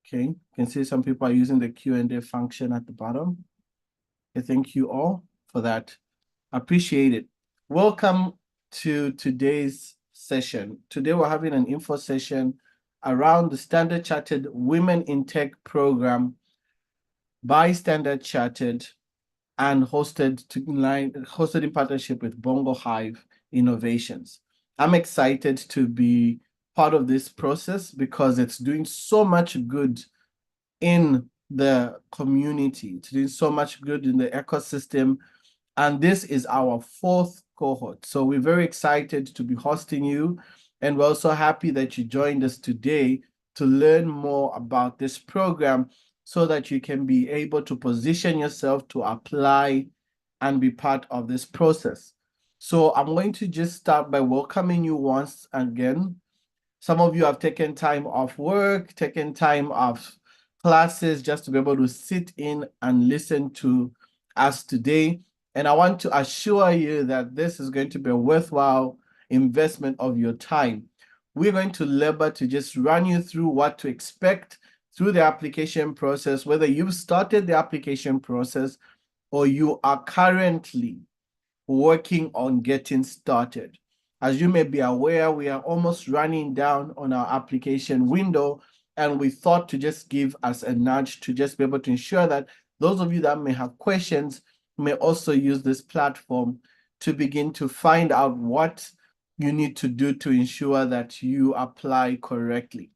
Okay, you can see some people are using the Q&A function at the bottom. Thank you all for that. Appreciate it. Welcome to today's session. Today we're having an info session around the Standard Chartered Women in Tech program by Standard Chartered and hosted in partnership with Bongo Hive Innovations. I'm excited to be part of this process because it's doing so much good in the community. It's doing so much good in the ecosystem. And this is our fourth cohort. So we're very excited to be hosting you. And we're also happy that you joined us today to learn more about this program so that you can be able to position yourself to apply and be part of this process. So I'm going to just start by welcoming you once again. Some of you have taken time off work, taken time off classes just to be able to sit in and listen to us today. And I want to assure you that this is going to be a worthwhile investment of your time. We're going to labor to just run you through what to expect through the application process, whether you've started the application process or you are currently working on getting started. As you may be aware, we are almost running down on our application window, and we thought to just give us a nudge to just be able to ensure that those of you that may have questions may also use this platform to begin to find out what you need to do to ensure that you apply correctly.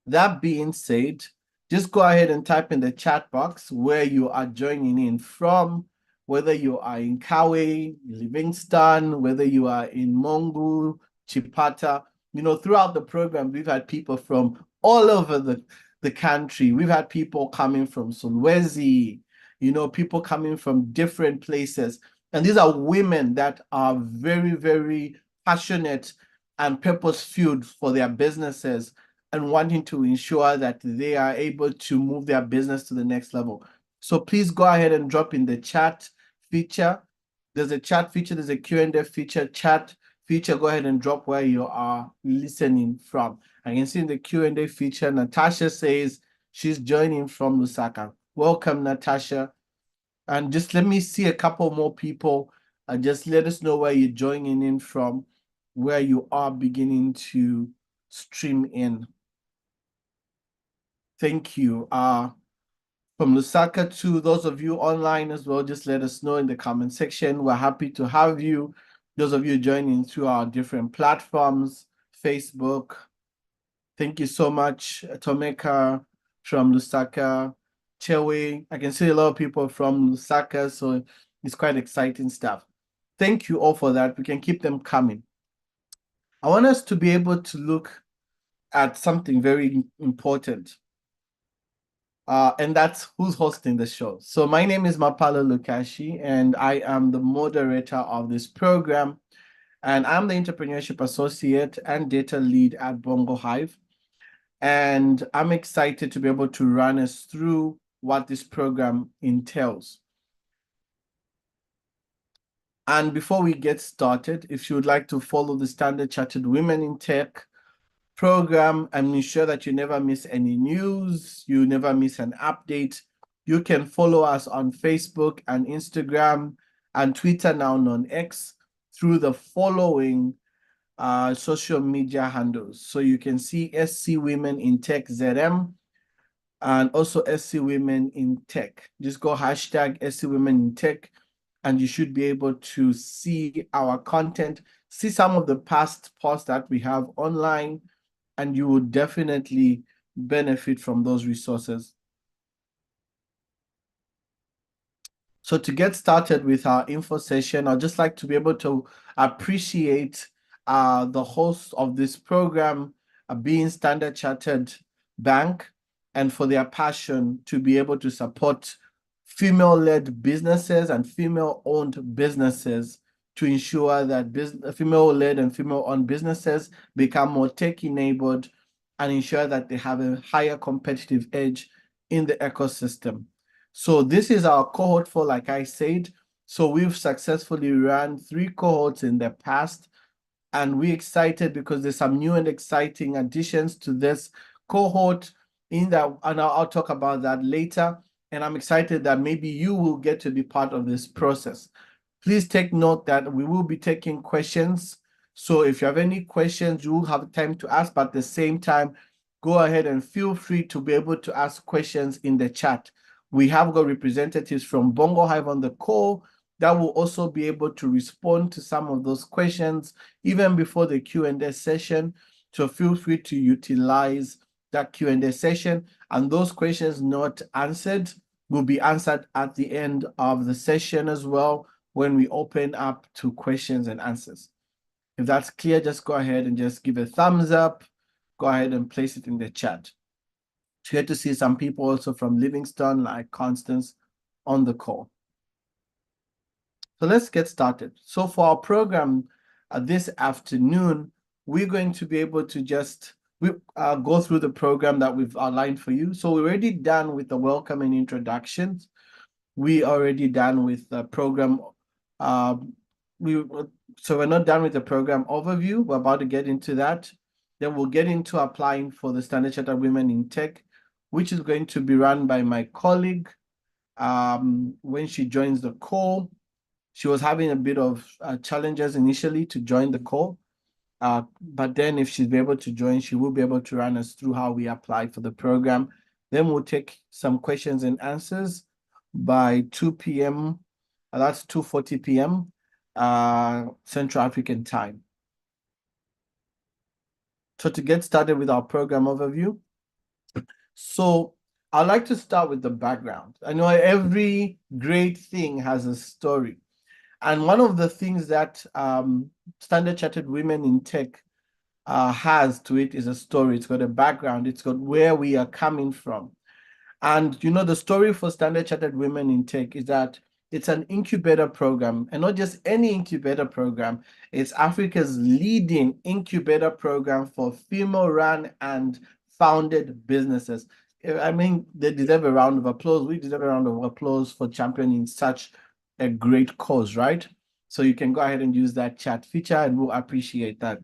That being said, just go ahead and type in the chat box where you are joining in from, whether you are in Kawe, Livingston, whether you are in Mongu, Chipata. Throughout the program, we've had people from all over the country. We've had people coming from Sulawesi, people coming from different places. And these are women that are very, very passionate and purpose-filled for their businesses and wanting to ensure that they are able to move their business to the next level. So please go ahead and drop in the chat feature. There's a chat feature, there's a Q&A feature, chat feature. Go ahead and drop where you are listening from. I can see in the Q&A feature, Natasha says she's joining from Lusaka. Welcome, Natasha. And just let me see a couple more people. Just let us know where you're joining in from, where you are beginning to stream in. Thank you. From Lusaka to those of you online as well, just let us know in the comment section. We're happy to have you. Those of you joining through our different platforms, Facebook. Thank you so much, Tomeka from Lusaka, Chewe. I can see a lot of people from Lusaka, so it's quite exciting stuff. Thank you all for that. We can keep them coming. I want us to be able to look at something very important. And that's who's hosting the show. So my name is Mapalo Lukashi, and I am the moderator of this program. And I'm the Entrepreneurship Associate and Data Lead at Bongo Hive. And I'm excited to be able to run us through what this program ensures. And before we get started, if you would like to follow the Standard Chartered Women in Tech program and ensure that you never miss any news, you never miss an update, you can follow us on Facebook and Instagram and Twitter, now known X, through the following social media handles. So you can see SC Women in Tech ZM and also SC Women in Tech. Just go hashtag SC Women in Tech and you should be able to see our content, see some of the past posts that we have online, and you will definitely benefit from those resources. So to get started with our info session, I'd just like to be able to appreciate the host of this program, being Standard Chartered Bank, and for their passion to be able to support female-led businesses and female-owned businesses to ensure that female-led and female-owned businesses become more tech-enabled and ensure that they have a higher competitive edge in the ecosystem. So this is our cohort 4, like I said. So we've successfully run 3 cohorts in the past, and we're excited because there's some new and exciting additions to this cohort. in that, and I'll talk about that later. And I'm excited that maybe you will get to be part of this process. Please take note that we will be taking questions. So if you have any questions, you will have time to ask, but at the same time, go ahead and feel free to be able to ask questions in the chat. We have got representatives from Bongo Hive on the call that will also be able to respond to some of those questions even before the Q&A session. So feel free to utilize that Q&A session, and those questions not answered will be answered at the end of the session as well when we open up to questions and answers. If that's clear, just go ahead and just give a thumbs up. Go ahead and place it in the chat. It's good to see some people also from Livingston, like Constance, on the call. So let's get started. So for our program this afternoon, we're going to be able to just go through the program that we've outlined for you. So we're already done with the welcome and introductions. We already done with the program. So we're not done with the program overview. We're about to get into that. Then we'll get into applying for the Standard Chartered Women in Tech, which is going to be run by my colleague. When she joins the call, she was having a bit of challenges initially to join the call. But then if she's able to join, she will be able to run us through how we apply for the program. Then we'll take some questions and answers by 2 p.m. That's 2:40 p.m. Central African time. So to get started with our program overview, so I'd like to start with the background. I know every great thing has a story. And one of the things that Standard Chartered Women in Tech has to it is a story. It's got a background. It's got where we are coming from. And the story for Standard Chartered Women in Tech is that it's an incubator program, and not just any incubator program. It's Africa's leading incubator program for female-run and founded businesses. I mean, they deserve a round of applause. We deserve a round of applause for championing such a great cause, right? So you can go ahead and use that chat feature, and we'll appreciate that.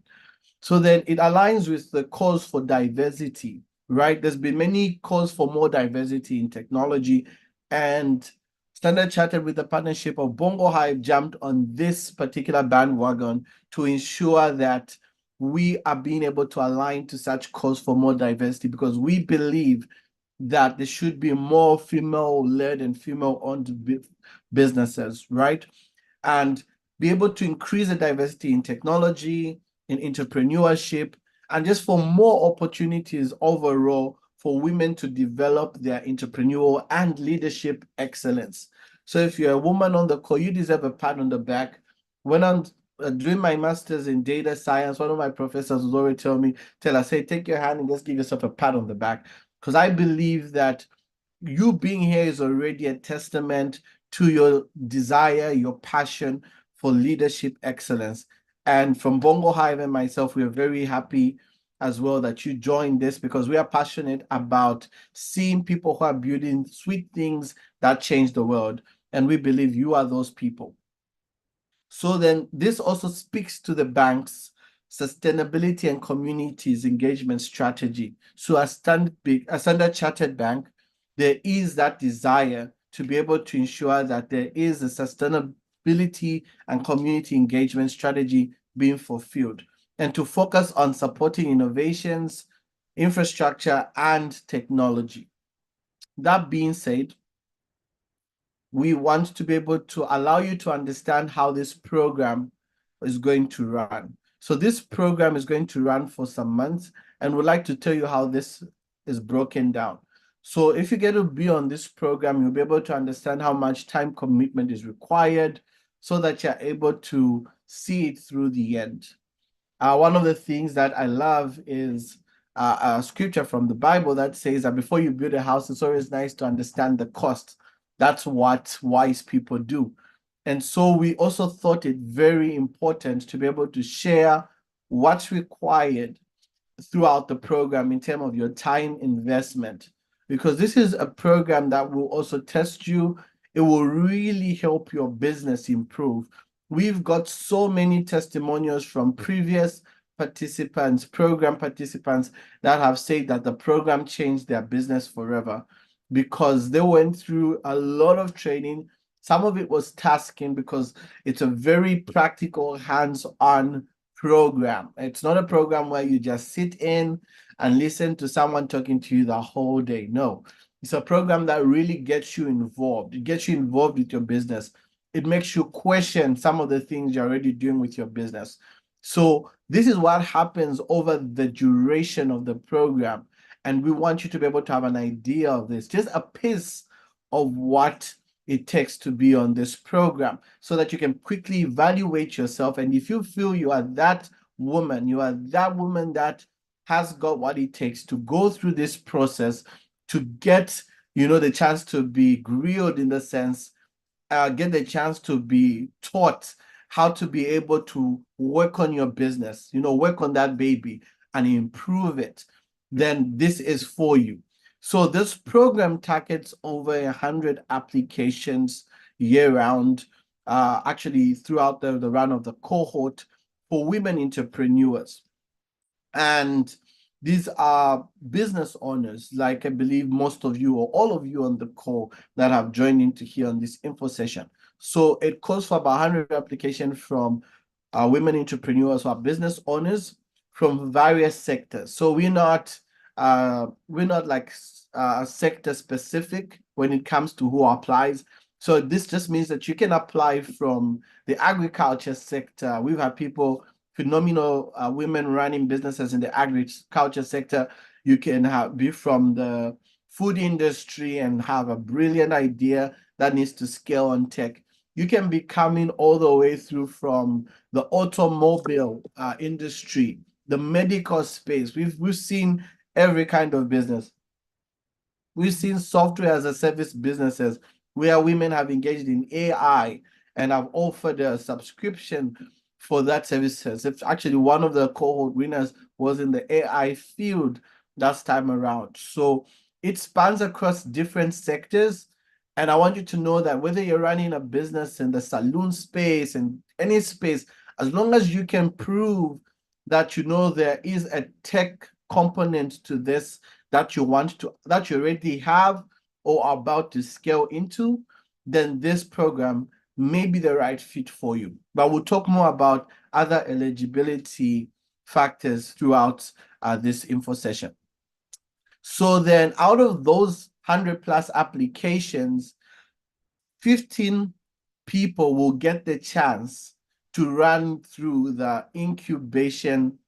So then it aligns with the cause for diversity, right? There's been many calls for more diversity in technology, and Standard Chartered, with the partnership of Bongo Hive, jumped on this particular bandwagon to ensure that we are being able to align to such calls for more diversity, because we believe that there should be more female-led and female-owned businesses, right? And be able to increase the diversity in technology, in entrepreneurship, and just for more opportunities overall for women to develop their entrepreneurial and leadership excellence. So if you're a woman on the call, you deserve a pat on the back. When I'm doing my master's in data science, one of my professors was always tell us, hey, take your hand and just give yourself a pat on the back. Because I believe that you being here is already a testament to your desire, your passion for leadership excellence. And from Bongo Hive and myself, we are very happy as well that you joined this, because we are passionate about seeing people who are building sweet things that change the world. And we believe you are those people. So then this also speaks to the bank's sustainability and communities engagement strategy. So as Standard Chartered Bank, there is that desire to be able to ensure that there is a sustainability and community engagement strategy being fulfilled, and to focus on supporting innovations, infrastructure, and technology. That being said, we want to be able to allow you to understand how this program is going to run. So this program is going to run for some months, and we'd like to tell you how this is broken down. So if you get to be on this program, you'll be able to understand how much time commitment is required so that you're able to see it through the end. One of the things that I love is a scripture from the Bible that says that before you build a house, it's always nice to understand the cost. That's what wise people do. And so we also thought it very important to be able to share what's required throughout the program in terms of your time investment, because this is a program that will also test you. It will really help your business improve. We've got so many testimonials from previous participants, program participants that have said that the program changed their business forever because they went through a lot of training. Some of it was tasking because it's a very practical, hands-on program. It's not a program where you just sit in and listen to someone talking to you the whole day. No, it's a program that really gets you involved. It gets you involved with your business. It makes you question some of the things you're already doing with your business. So this is what happens over the duration of the program. And we want you to be able to have an idea of this, just a piece of what it takes to be on this program so that you can quickly evaluate yourself. And if you feel you are that woman, that has got what it takes to go through this process to get, the chance to be grilled in the sense, get the chance to be taught how to be able to work on your business, work on that baby and improve it, then this is for you. So this program targets over 100 applications year round, actually throughout the run of the cohort for women entrepreneurs. And these are business owners, like I believe most of you or all of you on the call that have joined into here on this info session. So it calls for about 100 applications from women entrepreneurs who are business owners from various sectors. So we're not like sector specific when it comes to who applies. So this just means that you can apply from the agriculture sector. We've had people, phenomenal women running businesses in the agriculture sector. You can be from the food industry and have a brilliant idea that needs to scale on tech. You can be coming all the way through from the automobile industry, the medical space. We've seen every kind of business. We've seen software as a service businesses where women have engaged in AI and have offered a subscription for that services. It's actually one of the cohort winners was in the AI field last time around. So it spans across different sectors. And I want you to know that whether you're running a business in the saloon space and any space, as long as you can prove that there is a tech component to this that you already have or are about to scale into, then this program may be the right fit for you. But we'll talk more about other eligibility factors throughout this info session. So then out of those 100 plus applications, 15 people will get the chance to run through the incubation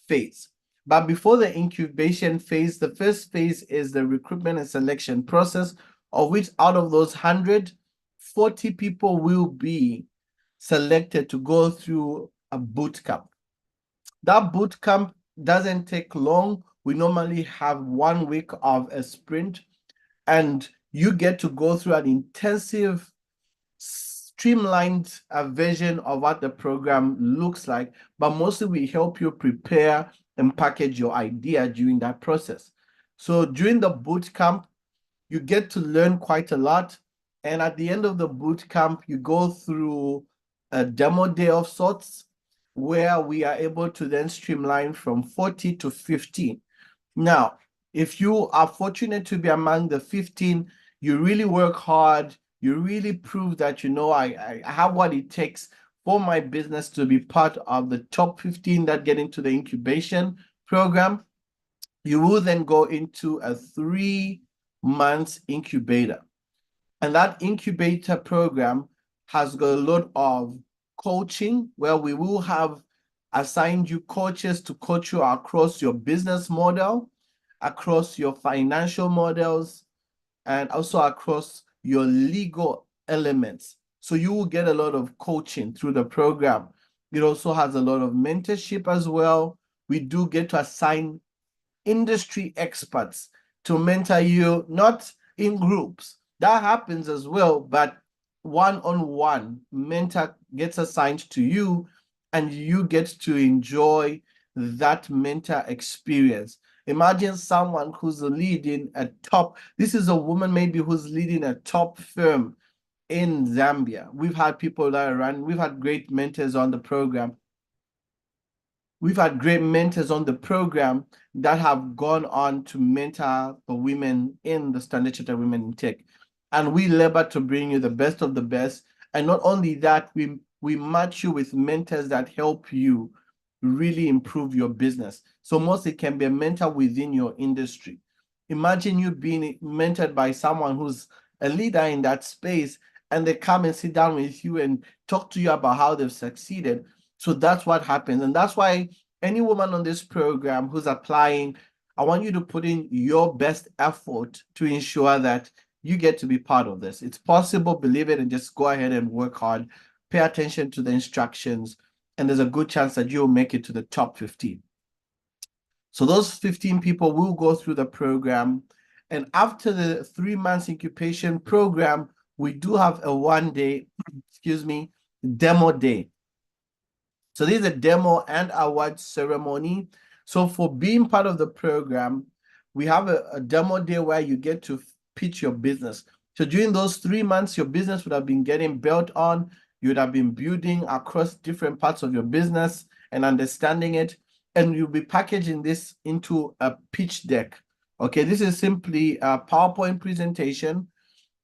phase. But before the incubation phase, the first phase is the recruitment and selection process, of which out of those 100, 40 people will be selected to go through a boot camp. That boot camp doesn't take long. We normally have 1 week of a sprint, and you get to go through an intensive, streamlined version of what the program looks like, but mostly we help you prepare and package your idea during that process. So during the boot camp, you get to learn quite a lot. And at the end of the boot camp, you go through a demo day of sorts where we are able to then streamline from 40 to 15. Now, if you are fortunate to be among the 15, you really work hard, you really prove that, I have what it takes for my business to be part of the top 15 that get into the incubation program, you will then go into a 3-month incubator. And that incubator program has got a lot of coaching where we will have assigned you coaches to coach you across your business model, across your financial models, and also across your legal elements. So you will get a lot of coaching through the program. It also has a lot of mentorship as well. We do get to assign industry experts to mentor you, not in groups. That happens as well, but one-on-one mentor gets assigned to you and you get to enjoy that mentor experience. Imagine someone who's leading this is a woman maybe who's leading a top firm in Zambia. We've had people we've had great mentors on the program. We've had great mentors on the program that have gone on to mentor the women in the Standard Chartered Women in Tech. And we labor to bring you the best of the best. And not only that, we match you with mentors that help you really improve your business. So mostly it can be a mentor within your industry. Imagine you being mentored by someone who's a leader in that space, and they come and sit down with you and talk to you about how they've succeeded. So that's what happens. And that's why any woman on this program who's applying, I want you to put in your best effort to ensure that you get to be part of this. It's possible, believe it, and just go ahead and work hard. Pay attention to the instructions, and there's a good chance that you'll make it to the top 15. So those 15 people will go through the program. And after the 3 months incubation program, we do have a 1-day, demo day. So this is a demo and award ceremony. So for being part of the program, we have a demo day where you get to pitch your business. So during those 3 months, your business would have been getting built on. You would have been building across different parts of your business and understanding it. And you'll be packaging this into a pitch deck. Okay, this is simply a PowerPoint presentation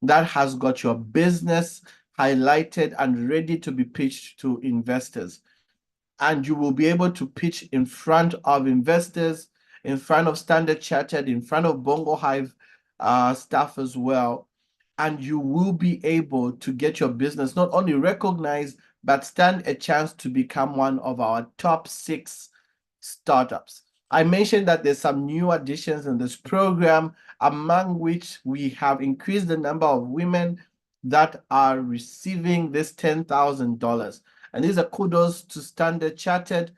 that has got your business highlighted and ready to be pitched to investors. And you will be able to pitch in front of investors, in front of Standard Chartered, in front of Bongo Hive staff as well. And you will be able to get your business not only recognized, but stand a chance to become one of our top 6 startups. I mentioned that there's some new additions in this program, among which we have increased the number of women that are receiving this $10,000. And these are kudos to Standard Chartered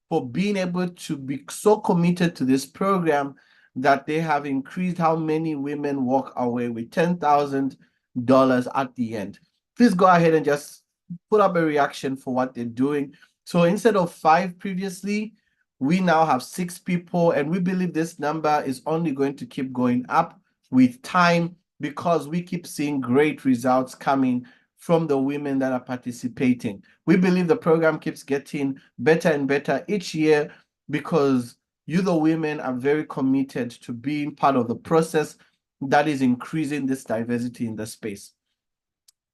for being able to be so committed to this program that they have increased how many women walk away with $10,000 at the end. Please go ahead and just put up a reaction for what they're doing. So instead of 5 previously, we now have 6 people, and we believe this number is only going to keep going up with time because we keep seeing great results coming from the women that are participating. We believe the program keeps getting better and better each year because you, the women, are very committed to being part of the process that is increasing this diversity in the space.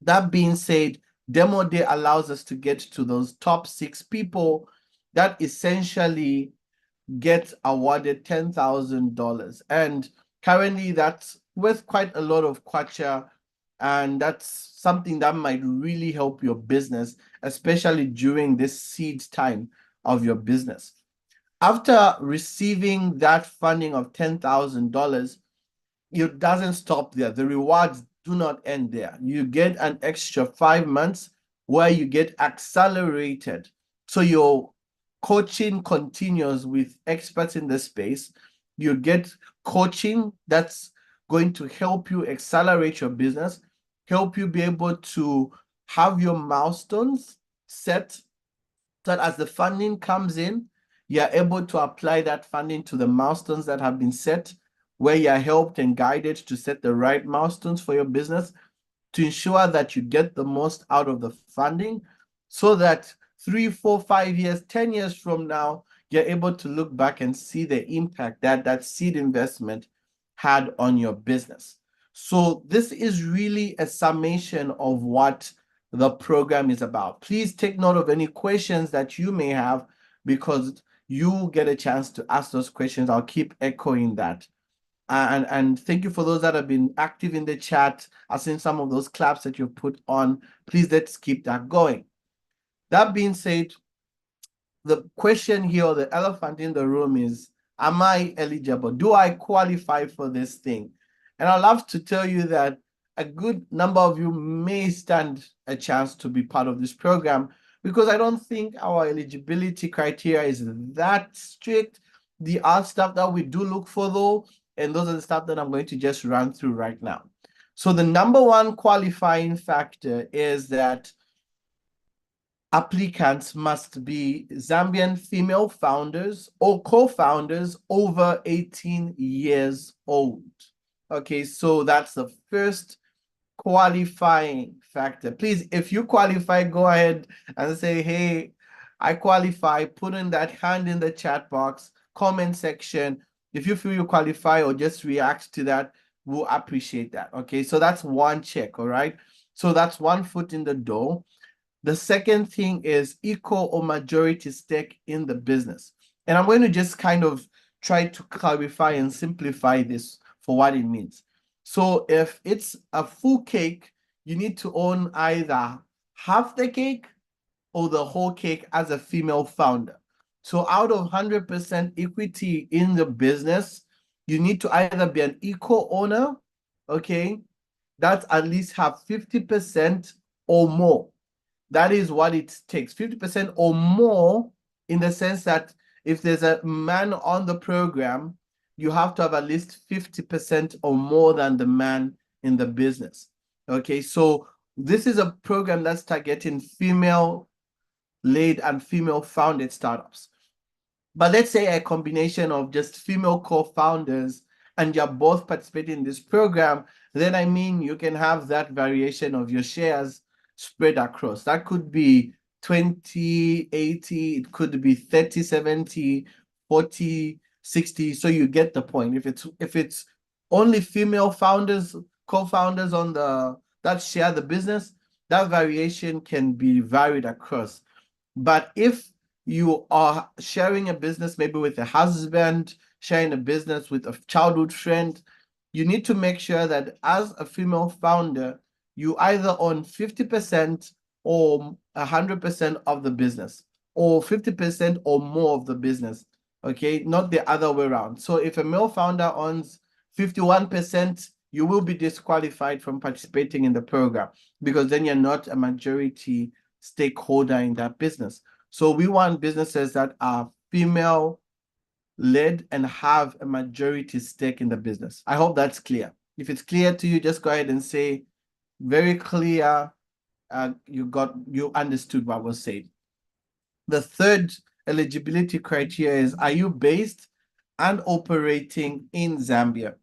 That being said, Demo Day allows us to get to those top 6 people that essentially get awarded $10,000. And currently that's worth quite a lot of kwacha, and that's something that might really help your business, especially during this seed time of your business. After receiving that funding of $10,000, it doesn't stop there. The rewards do not end there. You get an extra 5 months where you get accelerated. So your coaching continues with experts in the space. You get coaching that's going to help you accelerate your business, help you be able to have your milestones set so that as the funding comes in, you're able to apply that funding to the milestones that have been set, where you're helped and guided to set the right milestones for your business to ensure that you get the most out of the funding so that 3, 4, 5 years, 10 years from now, you're able to look back and see the impact that that seed investment had on your business. So this is really a summation of what the program is about. Please take note of any questions that you may have because you get a chance to ask those questions. I'll keep echoing that. And thank you for those that have been active in the chat. I've seen some of those claps that you've put on. Please let's keep that going. That being said, the question here, or the elephant in the room is, am I eligible? Do I qualify for this thing? And I'd love to tell you that a good number of you may stand a chance to be part of this program because I don't think our eligibility criteria is that strict. The other stuff that we do look for though, and those are the stuff that I'm going to just run through right now. So the number one qualifying factor is that applicants must be Zambian female founders or co-founders over 18 years old. Okay, so that's the first qualifying factor. Please, if you qualify, go ahead and say, hey, I qualify, put in that hand in the chat box, comment section. If you feel you qualify or just react to that, we'll appreciate that. Okay, so that's one check. All right, so that's one foot in the door. The second thing is equal or majority stake in the business. And I'm going to just kind of try to clarify and simplify this for what it means. So if it's a full cake, you need to own either half the cake or the whole cake as a female founder. So out of 100% equity in the business, you need to either be an equal owner, okay, that at least have 50% or more. That is what it takes, 50% or more, in the sense that if there's a man on the program, you have to have at least 50% or more than the man in the business. Okay, so this is a program that's targeting female-led and female-founded startups. But let's say a combination of just female co-founders and you're both participating in this program, then I mean you can have that variation of your shares spread across. That could be 20/80, it could be 30/70, 40/60. So you get the point. If it's only female founders, co-founders on the that share the business, that variation can be varied across. But if you are sharing a business maybe with a husband, sharing a business with a childhood friend, you need to make sure that as a female founder, you either own 50% or 100% of the business, or 50% or more of the business, okay? Not the other way around. So if a male founder owns 51%, you will be disqualified from participating in the program because then you're not a majority stakeholder in that business. So we want businesses that are female led and have a majority stake in the business. I hope that's clear. If it's clear to you, just go ahead and say very clear. You understood what was said. The third eligibility criteria is, are you based and operating in Zambia?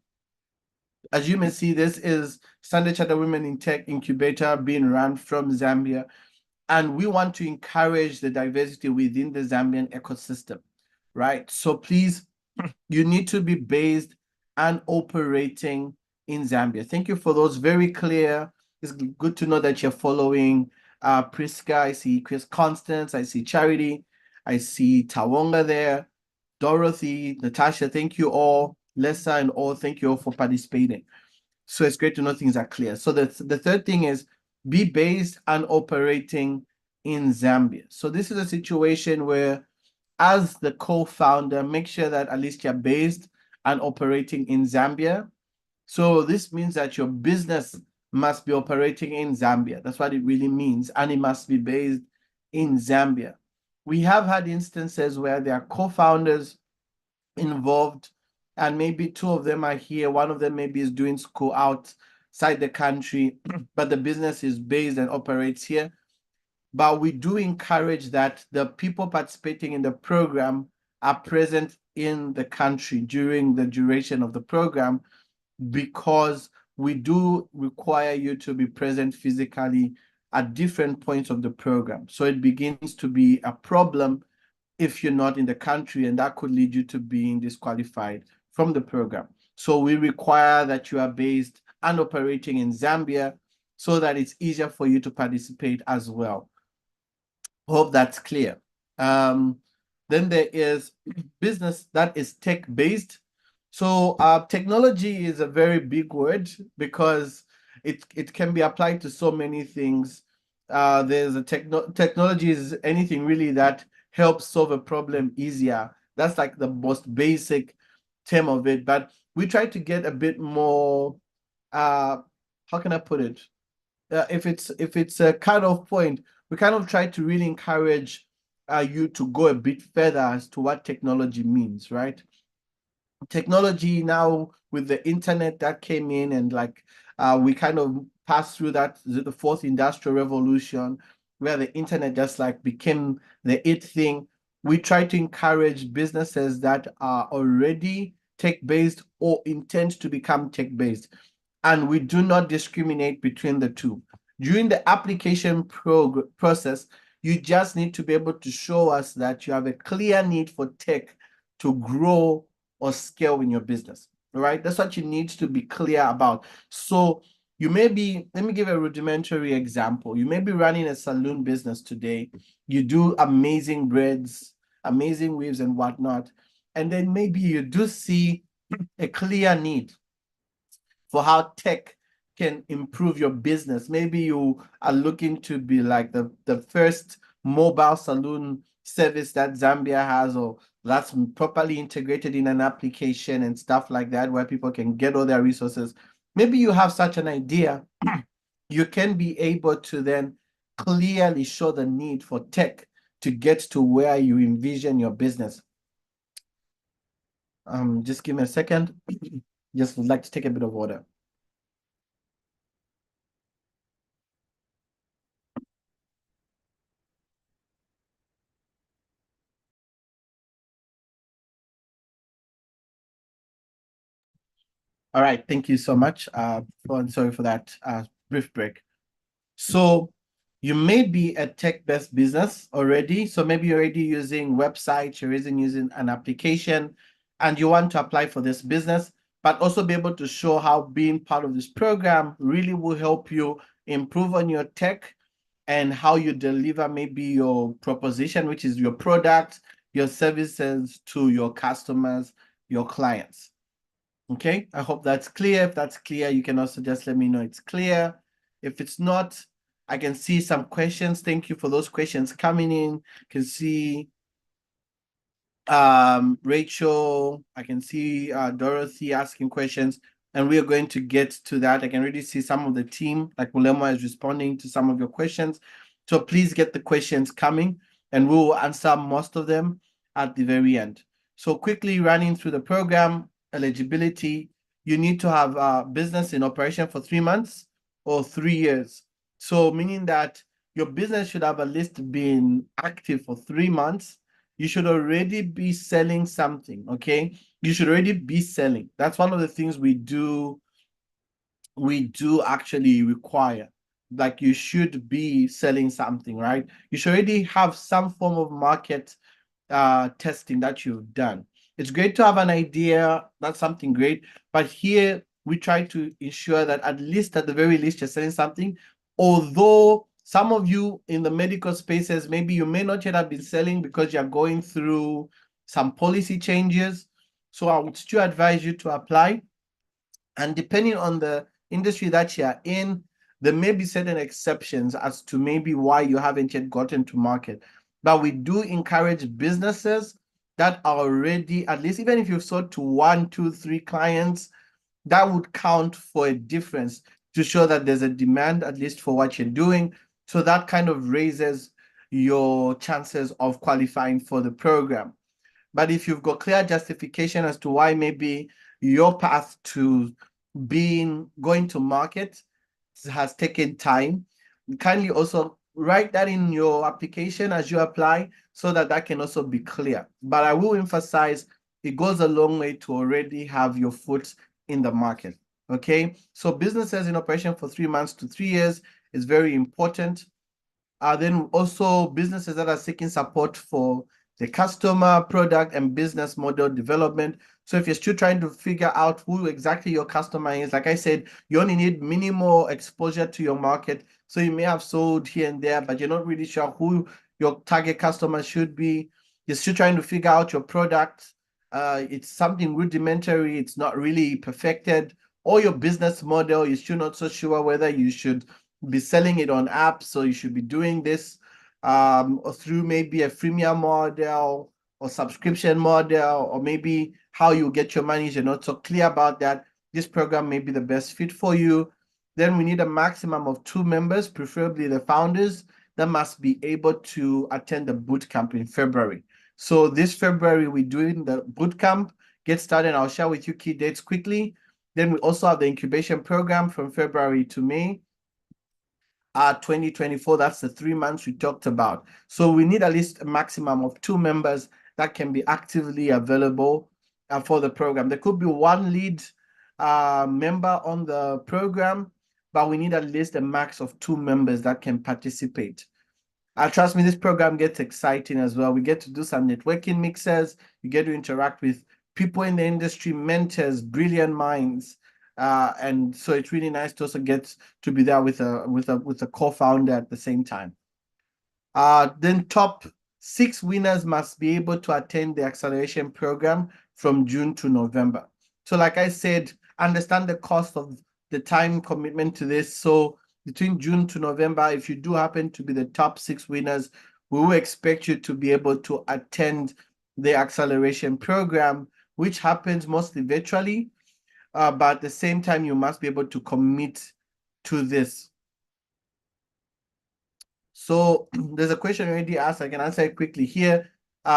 As you may see, this is Standard Chartered Women in Tech Incubator being run from Zambia. And we want to encourage the diversity within the Zambian ecosystem, right? So please, you need to be based and operating in Zambia. Thank you for those very clear. It's good to know that you're following Priska. I see Chris Constance. I see Charity. I see Tawonga there. Dorothy, Natasha, thank you all. Lessa and all, thank you all for participating. So it's great to know things are clear. So the third thing is be based and operating in Zambia. So this is a situation where, as the co-founder, make sure that at least you're based and operating in Zambia. So this means that your business must be operating in Zambia. That's what it really means. And it must be based in Zambia. We have had instances where there are co-founders involved, and maybe two of them are here. One of them maybe is doing school outside the country, but the business is based and operates here. But we do encourage that the people participating in the program are present in the country during the duration of the program, because we do require you to be present physically at different points of the program. So it begins to be a problem if you're not in the country, and that could lead you to being disqualified from the program. So we require that you are based and operating in Zambia so that it's easier for you to participate as well. Hope that's clear. Then there is business that is tech-based. So technology is a very big word because it can be applied to so many things. There's a technology is anything really that helps solve a problem easier. That's like the most basic term of it. But we try to get a bit more, how can I put it? If it's a cutoff point, we kind of try to really encourage you to go a bit further as to what technology means, right? Technology now, with the internet that came in, and like we kind of passed through that, the fourth industrial revolution, where the internet just like became the it thing. We try to encourage businesses that are already tech-based or intend to become tech-based, and we do not discriminate between the two. During the application process, You just need to be able to show us that you have a clear need for tech to grow or scale in your business. All right, that's what you need to be clear about. So you may be, let me give a rudimentary example. You may be running a saloon business today. You do amazing breads, amazing weaves and whatnot. And then maybe you do see a clear need for how tech can improve your business. Maybe you are looking to be like the first mobile saloon service that Zambia has, or that's properly integrated in an application and stuff like that, where people can get all their resources. Maybe you have such an idea. You can be able to then clearly show the need for tech to get to where you envision your business. Just give me a second. Just would like to take a bit of water. All right, thank you so much. Sorry for that brief break. So you may be a tech-based business already. So maybe you're already using websites, you're using an application, and you want to apply for this business, but also be able to show how being part of this program really will help you improve on your tech and how you deliver maybe your proposition, which is your product, your services to your customers, your clients. Okay, I hope that's clear. If that's clear, you can also just let me know it's clear. If it's not, I can see some questions. Thank you for those questions coming in. You can see Rachel, I can see Dorothy asking questions, and we are going to get to that. I can already see some of the team, like Mulema is responding to some of your questions. So please get the questions coming, and we will answer most of them at the very end. So quickly running through the program, eligibility, you need to have a business in operation for 3 months or 3 years. So meaning that your business should have at least been active for 3 months. You should already be selling something, okay? You should already be selling. That's one of the things we do actually require. Like you should be selling something, right? You should already have some form of market testing that you've done. It's great to have an idea, that's something great, but here we try to ensure that at least at the very least you're selling something. Although some of you in the medical spaces, maybe you may not yet have been selling because you're going through some policy changes. So I would still advise you to apply. And depending on the industry that you're in, there may be certain exceptions as to maybe why you haven't yet gotten to market. But we do encourage businesses that are already, at least even if you've sold to 1, 2, 3 clients, that would count for a difference to show that there's a demand, at least for what you're doing. So that kind of raises your chances of qualifying for the program. But if you've got clear justification as to why maybe your path to going to market has taken time, kindly also write that in your application as you apply so that that can also be clear. But I will emphasize it goes a long way to already have your foot in the market. Okay, so businesses in operation for 3 months to 3 years is very important. Then also businesses that are seeking support for the customer, product, and business model development. So if you're still trying to figure out who exactly your customer is, like I said, you only need minimal exposure to your market. So you may have sold here and there, but you're not really sure who your target customer should be. You're still trying to figure out your product. It's something rudimentary. It's not really perfected. Or your business model, you're still not so sure whether you should be selling it on apps, so you should be doing this or through maybe a freemium model or subscription model, or maybe how you get your money. You're not so clear about that. This program may be the best fit for you. Then we need a maximum of 2 members, preferably the founders, that must be able to attend the bootcamp in February. So this February, we're doing the bootcamp. Get started. I'll share with you key dates quickly. Then we also have the incubation program from February to May. 2024, that's the 3 months we talked about. So we need at least a maximum of 2 members that can be actively available for the program. There could be 1 lead member on the program, but we need at least a max of 2 members that can participate. Trust me, this program gets exciting as well. We get to do some networking mixers. You get to interact with people in the industry, mentors, brilliant minds. And so it's really nice to also get to be there with a co-founder at the same time. Then top 6 winners must be able to attend the acceleration program from June to November. So like I said, understand the cost of the time commitment to this. So between June to November, if you do happen to be the top 6 winners, we will expect you to be able to attend the acceleration program, which happens mostly virtually. But at the same time, you must be able to commit to this. So there's a question already asked. I can answer it quickly here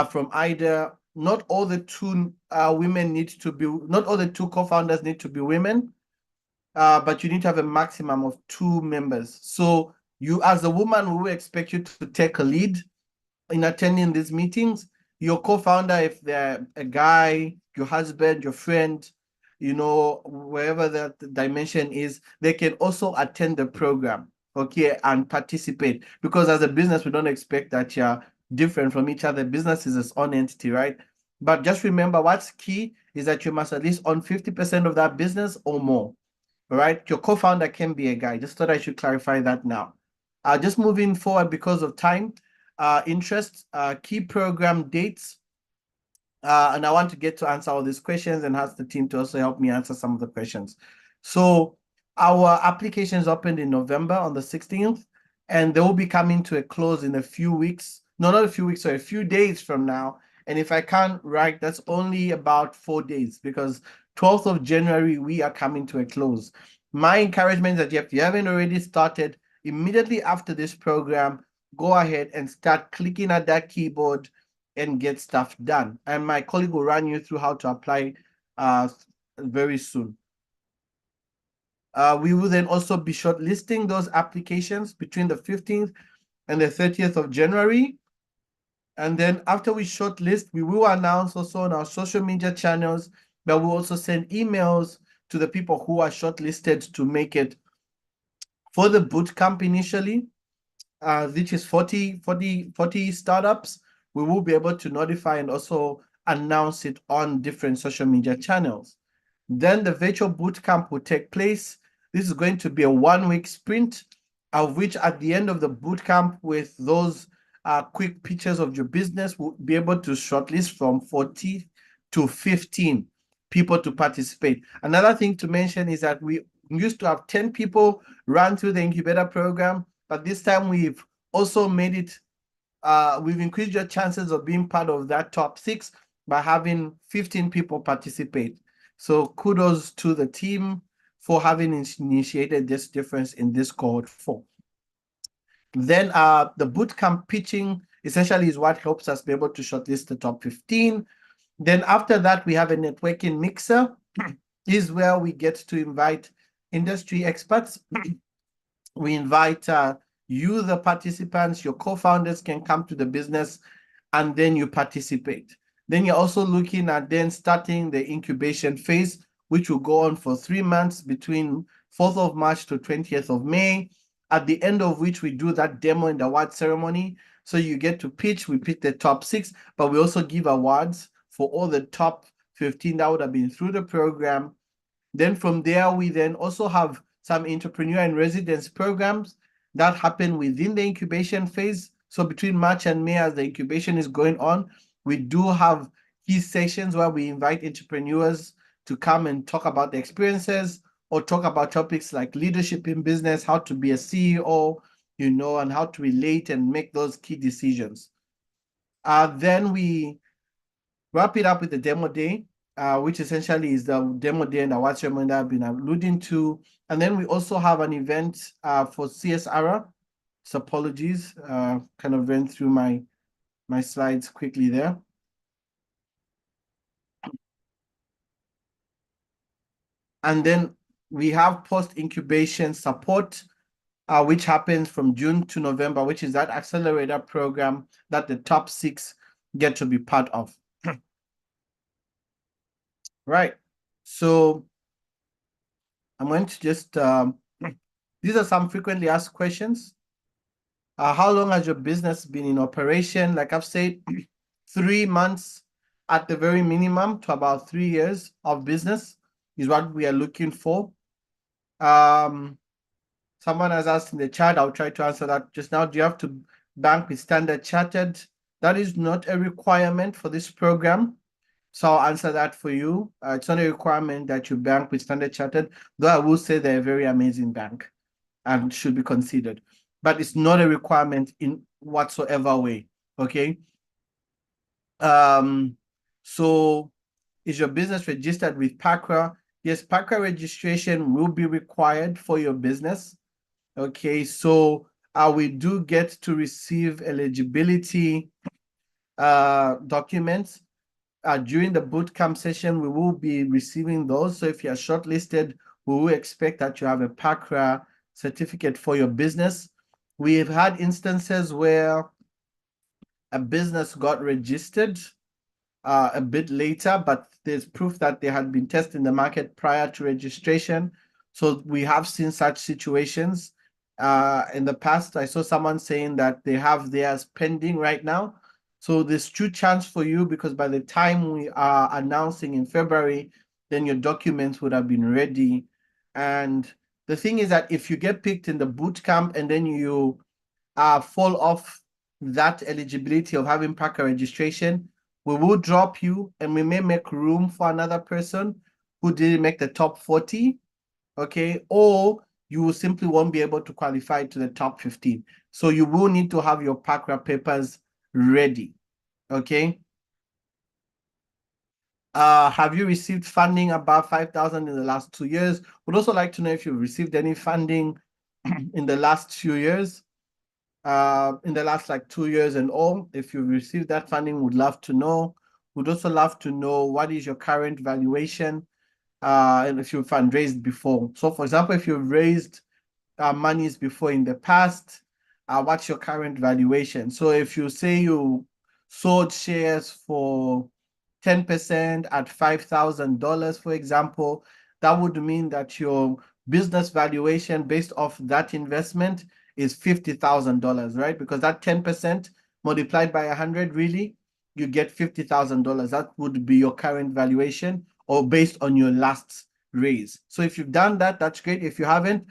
from Ida. Not all the two women need to be, not all the two co-founders need to be women, but you need to have a maximum of 2 members. So you, as a woman, we will expect you to take a lead in attending these meetings. Your co-founder, if they're a guy, your husband, your friend, wherever that dimension is, they can also attend the program, okay, and participate. Because as a business, we don't expect that you're different from each other. Business is its own entity, right? But just remember, what's key is that you must at least own 50% of that business or more. All right. Your co-founder can be a guy. Just thought I should clarify that now. Just moving forward because of time, interest, key program dates. And I want to get to answer all these questions and ask the team to also help me answer some of the questions. So our application is opened in November on the 16th, and they will be coming to a close in a few weeks. No, not a few weeks, so a few days from now. And if I can't write, that's only about 4 days, because 12th of January, we are coming to a close. My encouragement is that if you haven't already started, immediately after this program, go ahead and start clicking at that keyboard and get stuff done. And my colleague will run you through how to apply very soon. We will then also be shortlisting those applications between the 15th and the 30th of January. And then after we shortlist, we will announce also on our social media channels, but we'll also send emails to the people who are shortlisted to make it for the bootcamp initially, which is 40 startups. We will be able to notify and also announce it on different social media channels. Then the virtual bootcamp will take place. This is going to be a 1-week sprint, of which at the end of the bootcamp, with those quick pictures of your business, we'll be able to shortlist from 40 to 15 people to participate. Another thing to mention is that we used to have 10 people run through the incubator program, but this time we've also made it, we've increased your chances of being part of that top 6 by having 15 people participate. So kudos to the team for having initiated this difference in this cohort 4. Then the bootcamp pitching essentially is what helps us be able to shortlist the top 15. Then after that, we have a networking mixer. Is where we get to invite industry experts. We invite you, the participants, your co-founders can come to the business, and then you participate. Then you're also looking at then starting the incubation phase, which will go on for 3 months between 4th of March to 20th of May, at the end of which we do that demo and award ceremony. So you get to pitch, we pick the top 6, but we also give awards for all the top 15 that would have been through the program. Then from there, we then also have some entrepreneur and residence programs that happen within the incubation phase. So between March and May, as the incubation is going on, we do have key sessions where we invite entrepreneurs to come and talk about the experiences or talk about topics like leadership in business, how to be a CEO, and how to relate and make those key decisions. Then we wrap it up with the demo day, which essentially is the demo day and award ceremony that I've been alluding to. And then we also have an event for CSR. So apologies, kind of ran through my slides quickly there. And then we have post-incubation support, which happens from June to November, which is that accelerator program that the top 6 get to be part of. Right. So I'm going to just, these are some frequently asked questions. How long has your business been in operation? Like I've said, 3 months at the very minimum to about 3 years of business is what we are looking for. Someone has asked in the chat, I'll try to answer that just now. Do you have to bank with Standard Chartered? That is not a requirement for this program. So I'll answer that for you. It's not a requirement that you bank with Standard Chartered, though I will say they're a very amazing bank and should be considered. But it's not a requirement in whatsoever way. Okay. So is your business registered with PACRA? Yes, PACRA registration will be required for your business. Okay, so we do get to receive eligibility documents during the bootcamp session. We will be receiving those. So if you are shortlisted, we will expect that you have a PACRA certificate for your business. We have had instances where a business got registered a bit later, but there's proof that they had been testing the market prior to registration. So we have seen such situations. In the past, I saw someone saying that they have theirs pending right now. So there's true chance for you, because by the time we are announcing in February, then your documents would have been ready. And the thing is that if you get picked in the boot camp and then you fall off that eligibility of having PACA registration, we will drop you and we may make room for another person who didn't make the top 40, okay? Or you simply won't be able to qualify to the top 15. So you will need to have your PACRA papers ready, okay? Have you received funding above 5,000 in the last 2 years? Would also like to know if you've received any funding in the last few years. In the last like 2 years and all. If you received that funding, would love to know. Would also love to know what is your current valuation, and if you fundraised before. So for example, if you've raised monies before in the past, what's your current valuation? So if you say you sold shares for 10% at $5,000, for example, that would mean that your business valuation based off that investment is $50,000, right? Because that 10% multiplied by 100, really, you get $50,000. That would be your current valuation, or based on your last raise. So if you've done that, that's great. If you haven't,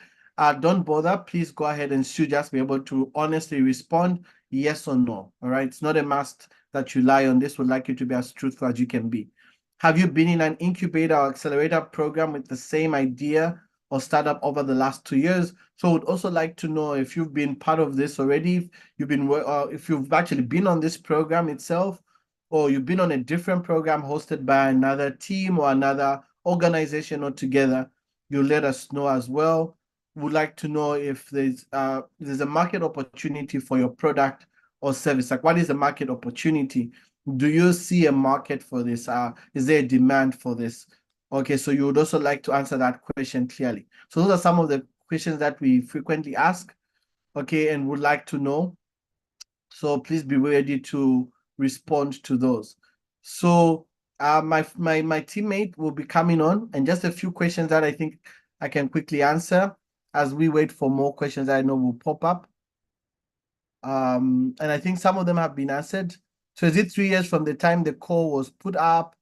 don't bother. Please go ahead and should just be able to honestly respond yes or no. All right. It's not a must that you lie on this. Would like you to be as truthful as you can be. Have you been in an incubator or accelerator program with the same idea or startup over the last 2 years? So would also like to know if you've been part of this already, if you've actually been on this program itself, or you've been on a different program hosted by another team or another organization altogether. You let us know as well. Would like to know if there's a market opportunity for your product or service. Like, what is the market opportunity? Do you see a market for this? Is there a demand for this? Okay, so you would also like to answer that question clearly. So those are some of the questions that we frequently ask, okay, and would like to know. So please be ready to respond to those. So my teammate will be coming on, and just a few questions that I think I can quickly answer as we wait for more questions that I know will pop up. And I think some of them have been answered. So is it 3 years from the time the call was put up?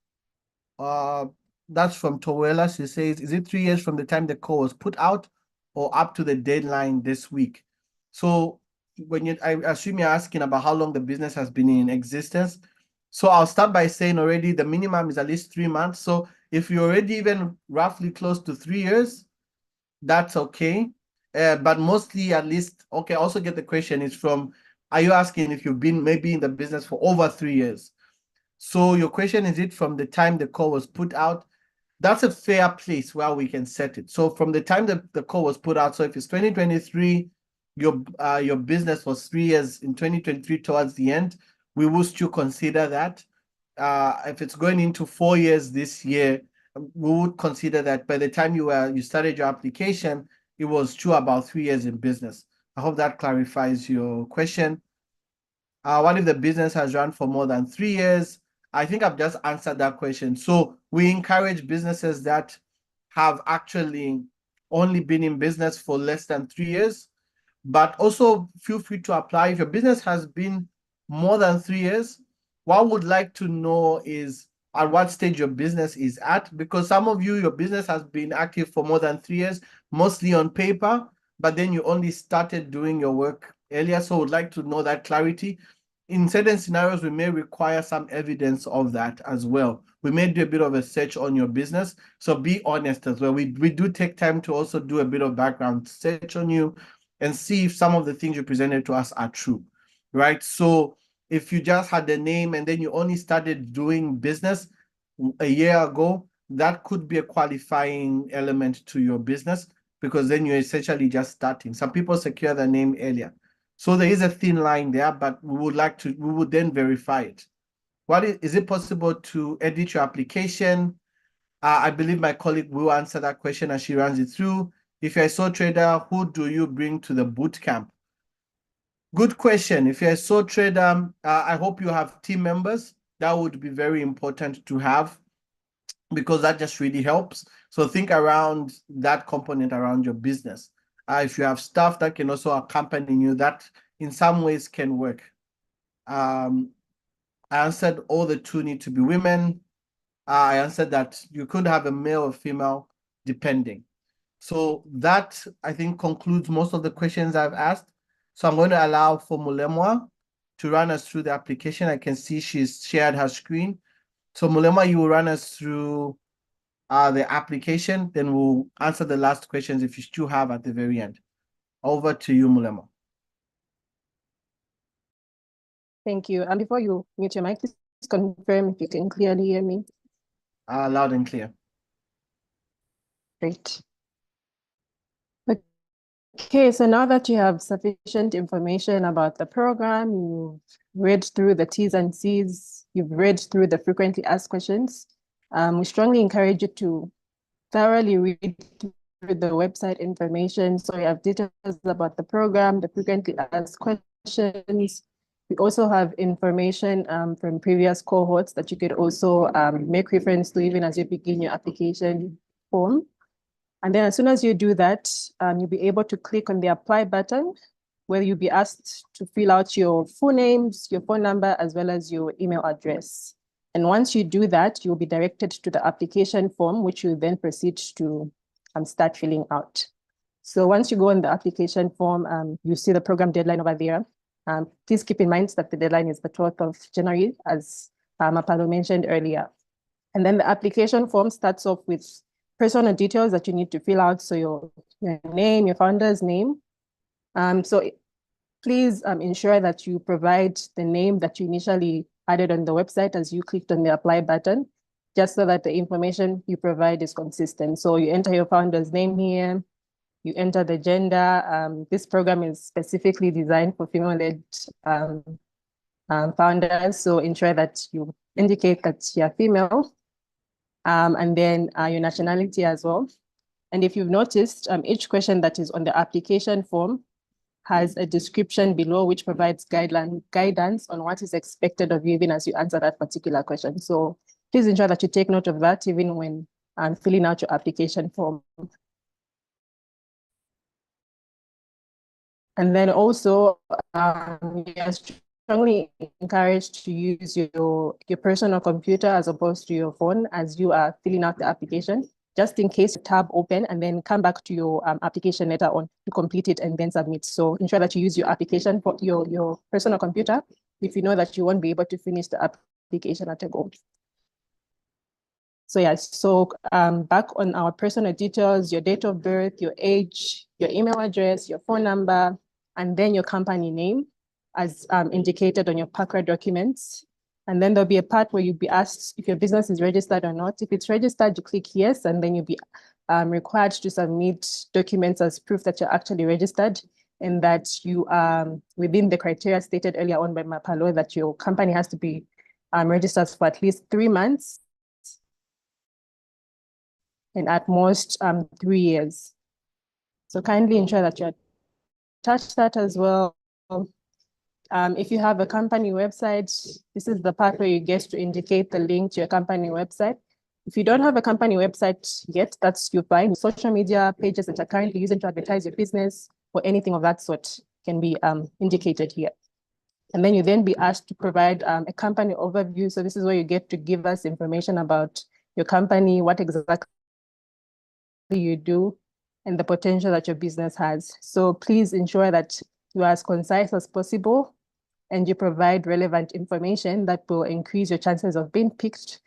That's from Towela. She says, is it 3 years from the time the call was put out or up to the deadline this week? So I assume you're asking about how long the business has been in existence. So I'll start by saying already the minimum is at least 3 months. So if you're already even roughly close to 3 years, that's okay. But mostly at least, okay, I also get the question is from, are you asking if you've been maybe in the business for over 3 years? So your question is it from the time the call was put out? That's a fair place where we can set it. So from the time that the call was put out, so if it's 2023, your business was 3 years in 2023 towards the end, we will still consider that. If it's going into 4 years this year, we would consider that by the time you started your application, it was true about 3 years in business. I hope that clarifies your question. What if the business has run for more than 3 years? I think I've just answered that question. So we encourage businesses that have actually only been in business for less than 3 years. but also feel free to apply. If your business has been more than 3 years, what I would like to know is at what stage your business is at, because some of you, your business has been active for more than 3 years, mostly on paper, but then you only started doing your work earlier. So I would like to know that clarity. In certain scenarios, we may require some evidence of that as well. We may do a bit of a search on your business. So be honest as well. We do take time to also do a bit of background search on you and see if some of the things you presented to us are true, right? So if you just had the name and then you only started doing business a year ago, that could be a qualifying element to your business, because then you're essentially just starting. Some people secure their name earlier. So there is a thin line there, but we would then verify it. Is it possible to edit your application? I believe my colleague will answer that question as she runs it through. If you're a sole trader, who do you bring to the boot camp? Good question. If you're a sole trader, I hope you have team members. That would be very important to have, because that just really helps. So think around that component around your business. If you have staff that can also accompany you, that in some ways can work. I answered all the two need to be women. I answered that you could have a male or female depending. So that, I think, concludes most of the questions I've asked. So I'm going to allow for Mulemwa to run us through the application. I can see she's shared her screen. So Mulemwa, you will run us through the application, then we'll answer the last questions if you still have at the very end. Over to you, Mulemwa. Thank you. And before you mute your mic, please confirm if you can clearly hear me. Loud and clear. Great. Okay, so now that you have sufficient information about the program, you've read through the T's and C's, you've read through the frequently asked questions, we strongly encourage you to thoroughly read through the website information. So you have details about the program, the frequently asked questions. We also have information from previous cohorts that you could also make reference to even as you begin your application form. And then as soon as you do that, you'll be able to click on the apply button, where you'll be asked to fill out your full names, your phone number, as well as your email address. And once you do that, you'll be directed to the application form, which you'll then proceed to start filling out. So once you go on the application form, you see the program deadline over there. Please keep in mind that the deadline is the 12th of January, as Mapalo mentioned earlier. And then the application form starts off with personal details that you need to fill out. So your name, your founder's name. So please ensure that you provide the name that you initially added on the website as you clicked on the apply button, just so that the information you provide is consistent. So you enter your founder's name here, you enter the gender. This program is specifically designed for female-led founders. So ensure that you indicate that you're female. And then your nationality as well. And if you've noticed, each question that is on the application form has a description below which provides guidance on what is expected of you even as you answer that particular question. So please ensure that you take note of that even when filling out your application form. And then also, you're strongly encouraged to use your personal computer as opposed to your phone as you are filling out the application, just in case you tab open and then come back to your application later on to complete it and then submit. So ensure that you use your application for your personal computer if you know that you won't be able to finish the application at a go. So yeah, so back on our personal details, your date of birth, your age, your email address, your phone number, and then your company name as indicated on your PACRA documents. And then there'll be a part where you'll be asked if your business is registered or not. If it's registered, you click yes, and then you'll be required to submit documents as proof that you're actually registered and that you are within the criteria stated earlier on by Mapalo, that your company has to be registered for at least 3 months and at most 3 years. So kindly ensure that you attach that as well. If you have a company website, this is the part where you get to indicate the link to your company website. If you don't have a company website yet, that's your fine. Social media pages that are currently using to advertise your business, or anything of that sort can be indicated here. And then you then be asked to provide a company overview. So this is where you get to give us information about your company, what exactly you do, and the potential that your business has. So please ensure that you are as concise as possible and you provide relevant information that will increase your chances of being picked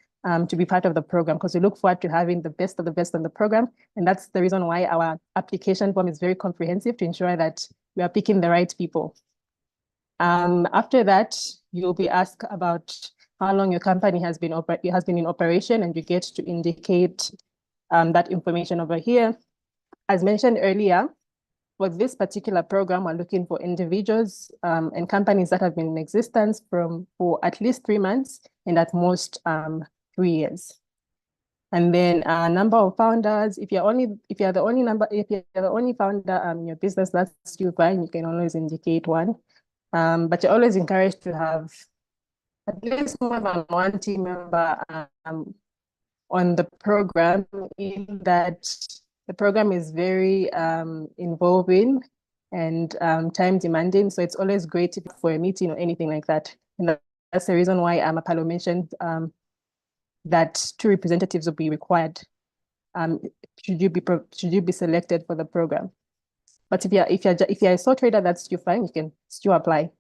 to be part of the program, because we look forward to having the best of the best on the program. And that's the reason why our application form is very comprehensive, to ensure that we are picking the right people. After that, you'll be asked about how long your company has been in operation, and you get to indicate that information over here. As mentioned earlier, for this particular program, we're looking for individuals and companies that have been in existence for at least 3 months and at most 3 years. And then number of founders. If you're the only founder in your business, that's still fine. You can always indicate 1. But you're always encouraged to have at least more than 1 team member on the program, in that the program is very involving and time demanding. So it's always great for a meeting or anything like that. And that's the reason why Apollo mentioned that 2 representatives will be required should you be selected for the program. But if you're a sole trader, that's still fine. You can still apply.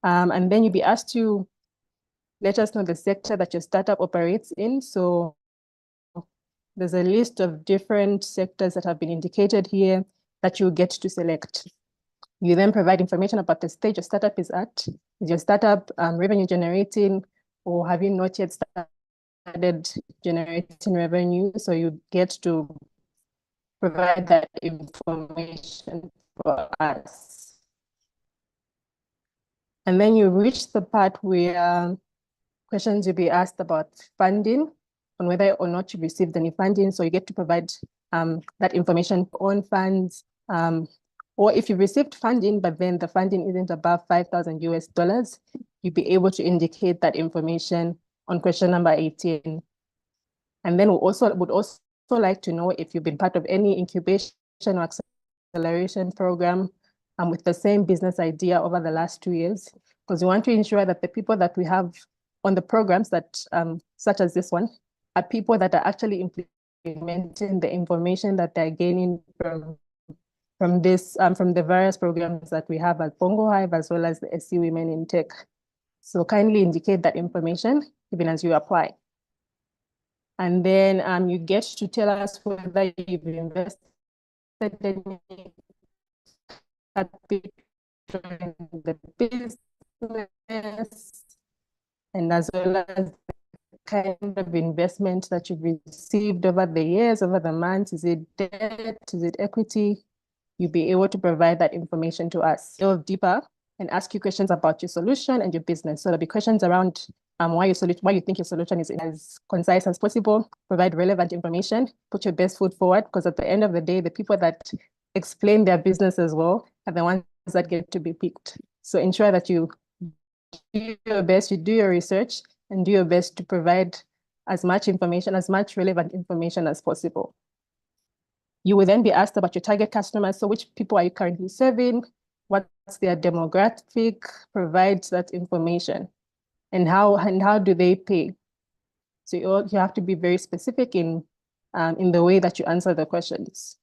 And then you'll be asked to let us know the sector that your startup operates in. So there's a list of different sectors that have been indicated here that you get to select. You then provide information about the stage your startup is at. Is your startup revenue generating, or have you not yet started generating revenue? So you get to provide that information for us. And then you reach the part where questions will be asked about funding, on whether or not you received any funding. So you get to provide that information on funds, or if you received funding, but then the funding isn't above $5,000, you'll be able to indicate that information on question number 18. And then we would also like to know if you've been part of any incubation or acceleration program with the same business idea over the last 2 years, because we want to ensure that the people that we have on the programs that, such as this one, are people that are actually implementing the information that they're gaining from the various programs that we have at Bongo Hive, as well as the SC Women in Tech. So kindly indicate that information even as you apply. And then you get to tell us whether you've invested any capital in the business, and as well as the kind of investment that you've received over the years, over the months. Is it debt? Is it equity? You'll be able to provide that information to us. Delve deeper and ask you questions about your solution and your business. So there'll be questions around why you think your solution is as concise as possible. Provide relevant information. Put your best foot forward, because at the end of the day, the people that explain their business as well are the ones that get to be picked. So ensure that you do your best, you do your research, and do your best to provide as much information, as much relevant information as possible. You will then be asked about your target customers. So which people are you currently serving? What's their demographic? Provide that information. And how do they pay? So you have to be very specific in the way that you answer the questions.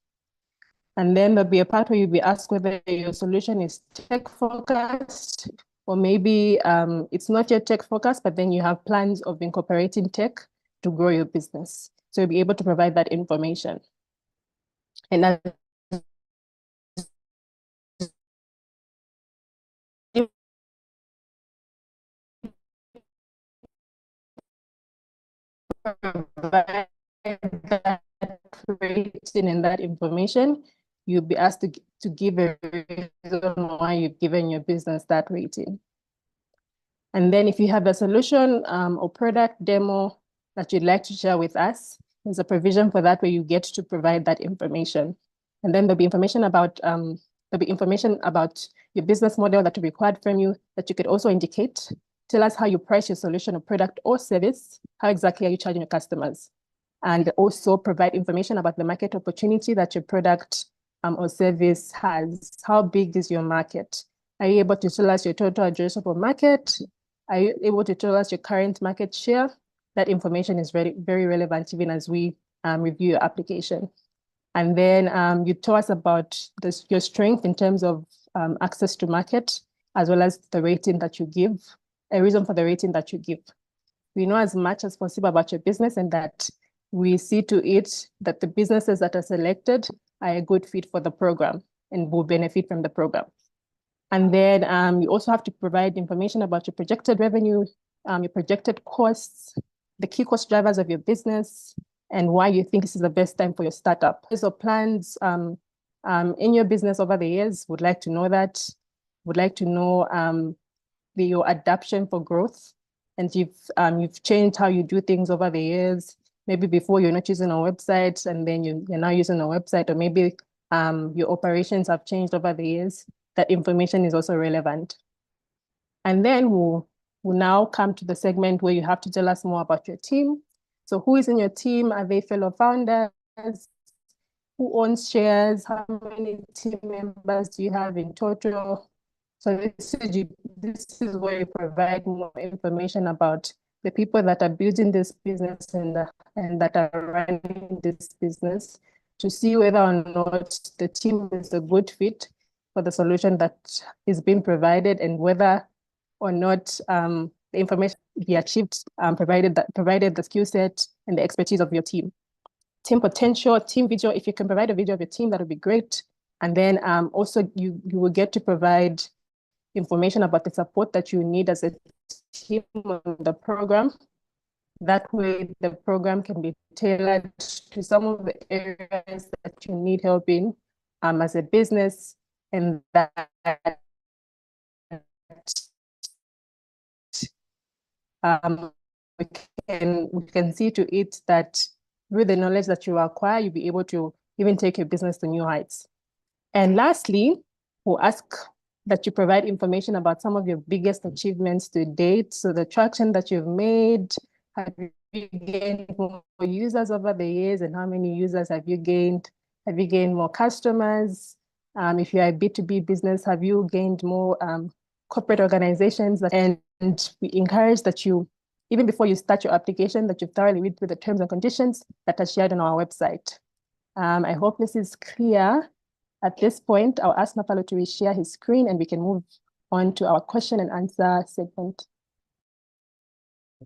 And then there'll be a part where you'll be asked whether your solution is tech focused, or maybe it's not yet tech focused, but then you have plans of incorporating tech to grow your business. So you'll be able to provide that information. And that provide that rating and that information, you'll be asked to give a reason why you've given your business that rating. And then if you have a solution or product demo that you'd like to share with us, there's a provision for that where you get to provide that information. And then there'll be information about your business model that will be required from you, that you could also indicate. Tell us how you price your solution or product or service. How exactly are you charging your customers? And also provide information about the market opportunity that your product or service has? How big is your market? Are you able to tell us your total addressable market? Are you able to tell us your current market share? That information is very, very relevant even as we review your application. And then you tell us about your strength in terms of access to market, as well as the rating that you give, a reason for the rating that you give. We know as much as possible about your business and that we see to it that the businesses that are selected are a good fit for the program and will benefit from the program. And then you also have to provide information about your projected revenue, your projected costs, the key cost drivers of your business, and why you think this is the best time for your startup. So plans in your business over the years, would like to know that, would like to know your adaptation for growth. And you've changed how you do things over the years. Maybe before you're not using a website and then you're now using a website, or maybe your operations have changed over the years. That information is also relevant. And then we'll now come to the segment where you have to tell us more about your team. So who is in your team? Are they fellow founders? Who owns shares? How many team members do you have in total? So this is where you provide more information about the people that are building this business and that are running this business, to see whether or not the team is a good fit for the solution that is being provided, and whether or not the information be achieved provided the skill set and the expertise of your team. Team potential, team video. If you can provide a video of your team, that would be great. And then also you will get to provide information about the support that you need as a team on the program. That way, the program can be tailored to some of the areas that you need help in as a business, and that we can see to it that with the knowledge that you acquire, you'll be able to even take your business to new heights. And lastly, we'll ask that you provide information about some of your biggest achievements to date. So the traction that you've made, have you gained more users over the years, and how many users have you gained? Have you gained more customers? If you're a B2B business, have you gained more corporate organizations? And we encourage that you, even before you start your application, that you thoroughly read through the terms and conditions that are shared on our website. I hope this is clear. At this point, I'll ask Napalo to reshare his screen and we can move on to our question and answer segment.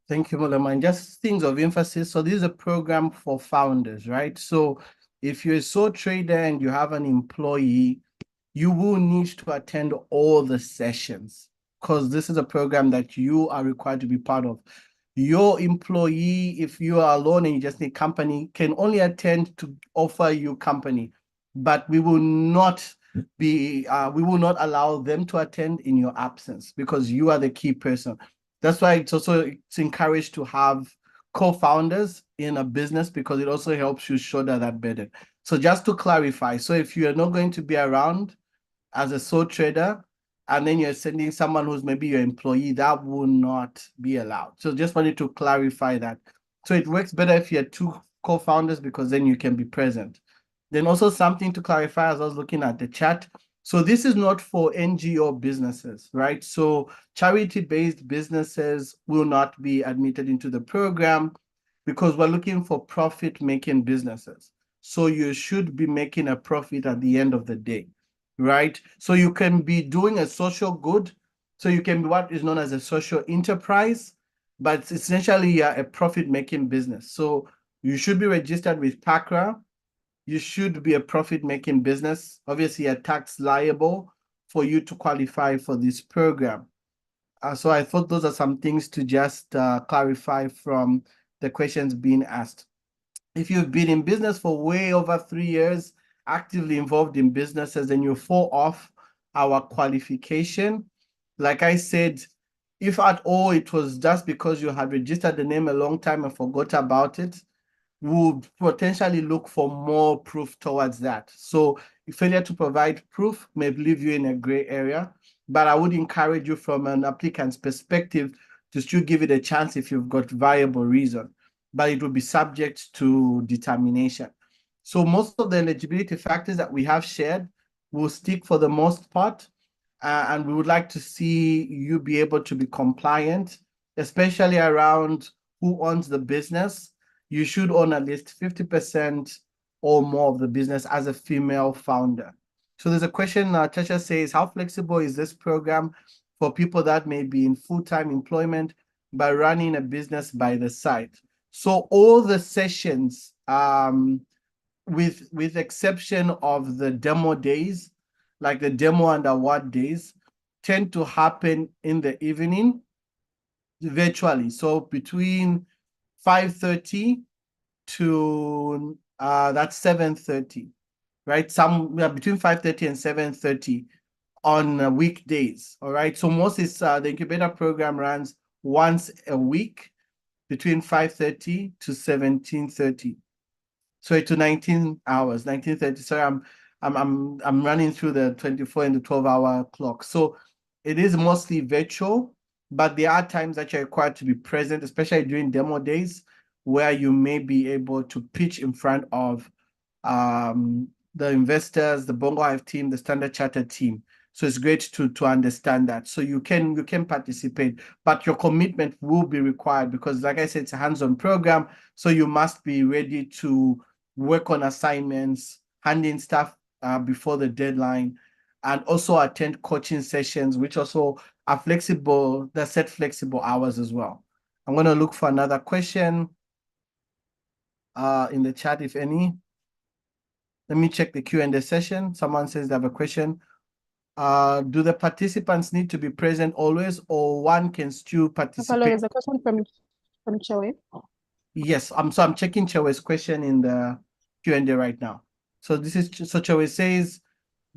Thank you, Mulema. And just things of emphasis. So this is a program for founders, right? So if you're a sole trader and you have an employee, you will need to attend all the sessions, because this is a program that you are required to be part of. Your employee, if you are alone and you just need company, can only attend to offer you company, but we will not allow them to attend in your absence, because you are the key person. That's why it's encouraged to have co-founders in a business, because it also helps you shoulder that burden. So just to clarify, so if you are not going to be around as a sole trader, and then you're sending someone who's maybe your employee, that will not be allowed. So just wanted to clarify that. So it works better if you have two co-founders, because then you can be present. Then also something to clarify as I was looking at the chat. So this is not for NGO businesses, right? So charity-based businesses will not be admitted into the program, because we're looking for profit-making businesses. So you should be making a profit at the end of the day, right? So you can be doing a social good. So you can be what is known as a social enterprise, but it's essentially a profit-making business. So you should be registered with PACRA. You should be a profit-making business. Obviously, a tax liable for you to qualify for this program. So I thought those are some things to just clarify from the questions being asked. If you've been in business for way over 3 years, actively involved in businesses, and you fall off our qualification, like I said, if at all it was just because you had registered the name a long time and forgot about it, would potentially look for more proof towards that. So failure to provide proof may leave you in a gray area, but I would encourage you from an applicant's perspective to still give it a chance if you've got viable reason, but it will be subject to determination. So most of the eligibility factors that we have shared will stick for the most part. And we would like to see you be able to be compliant, especially around who owns the business. You should own at least 50% or more of the business as a female founder. So there's a question, Tasha says, how flexible is this program for people that may be in full-time employment by running a business by the side? So all the sessions, with exception of the demo days, like the demo and award days, tend to happen in the evening virtually. So between 5:30 to that's 7:30, right? Between 5:30 and 7:30 on weekdays. All right. So most is the incubator program runs once a week between 5:30 to 17:30. Sorry, to 19 hours, 19:30. Sorry, I'm running through the 24 and the 12-hour clock. So it is mostly virtual, but there are times that you're required to be present, especially during demo days, where you may be able to pitch in front of the investors, the Bongo Hive team, the Standard Chartered team. So it's great to understand that. So you can participate, but your commitment will be required because, like I said, it's a hands-on program. So you must be ready to work on assignments, hand in stuff before the deadline, and also attend coaching sessions, which also are flexible. They're set flexible hours as well. I'm going to look for another question in the chat, if any. Let me check the Q&A session. Someone says they have a question. Do the participants need to be present always, or one can still participate? There's a question from Chewe. Yes, I'm checking Chewe's question in the Q&A right now. So Chewe says,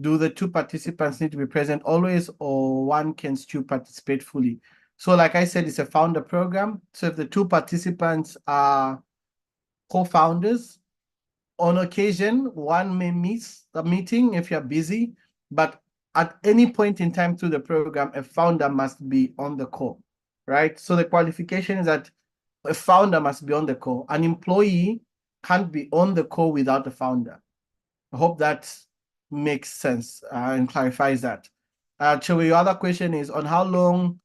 do the two participants need to be present always, or one can still participate fully? So like I said, it's a founder program. So if the two participants are co-founders, on occasion, one may miss the meeting if you're busy, but at any point in time through the program, a founder must be on the call, right? So the qualification is that a founder must be on the call. An employee can't be on the call without a founder. I hope that makes sense and clarifies that. Chewe, your other question is on how long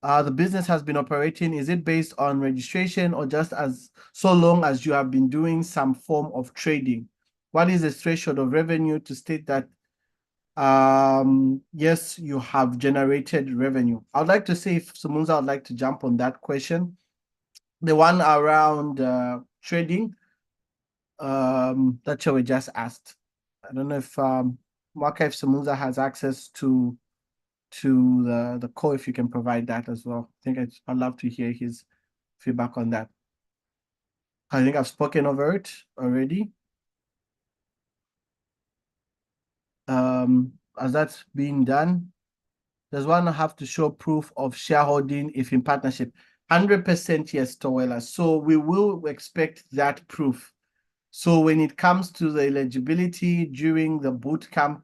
the business has been operating. Is it based on registration or just as so long as you have been doing some form of trading? What is the threshold of revenue to state that yes, you have generated revenue? I'd like to see if Sumunza would like to jump on that question. The one around trading that we just asked. I don't know if Marka, if Sumunza has access to the call, if you can provide that as well. I think I'd love to hear his feedback on that. I think I've spoken over it already. As that's being done, does one have to show proof of shareholding if in partnership? 100% yes, Towela. So we will expect that proof. So when it comes to the eligibility during the boot camp,